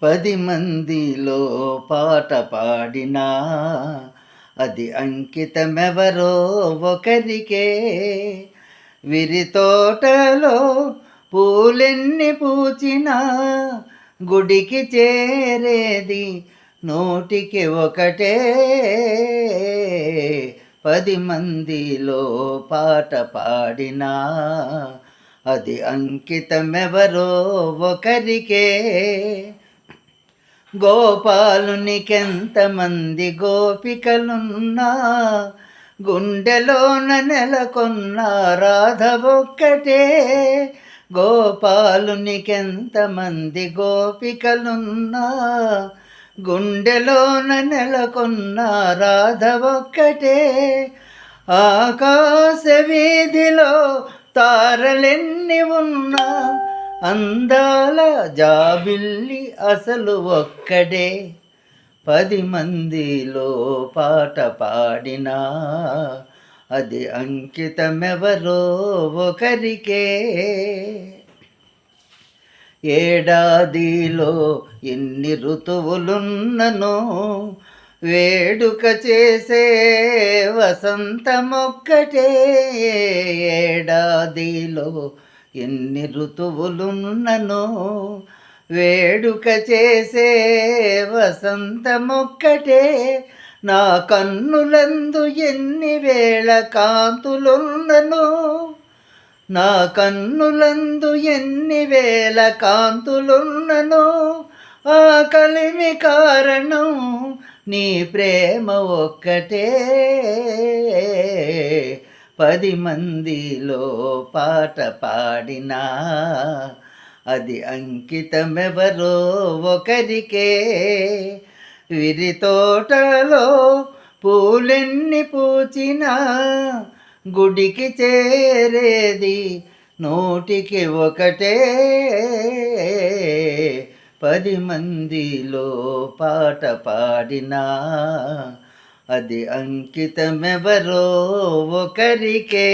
10 మందిలో పాట పాడినా అది అంకితమెవరో ఒకరికే. విరితోటలో పూలెన్ని పూచినా గుడికి చేరేది నూటికి ఒకటే. 10 మందిలో పాట పాడినా అది అంకితమెవరో ఒకరికే. గోపాలునికెంతమంది గోపికలున్నా గుండెలోన నెలకొన్న రాధ ఒక్కటే. గోపాలునికెంతమంది గోపికలున్నా గుండెలోన నెలకొన్న రాధ ఒక్కటే. ఆకాశ వీధిలో తారలెన్ని ఉన్నా అందాల జాబిల్లి అసలు ఒక్కడే. 10 మందిలో పాట పాడినా అది అంకితమెవరో ఒకరికే. ఏడాదిలో ఎన్ని ఋతువులున్ననో వేడుక చేసే వసంతమొక్కటే. ఏడాదిలో ఎన్ని ఋతువులున్ననో వేడుక చేసే వసంతమొక్కటే. నా కన్నులందు ఎన్ని వేళ కాంతులున్ననో నా కన్నులందు ఎన్ని వేల కాంతులున్ననో ఆ కలిమి కారణం నీ ప్రేమ ఒక్కటే. 10 మందిలో పాట పాడినా అది అంకితమెవరో ఒకరికే. విరితోటలో పూలెన్ని పూచినా గుడికి చేరేది నూటికి ఒకటే. 10 మందిలో పాట పాడినా అది అంకితమెవరో ఒకరికే.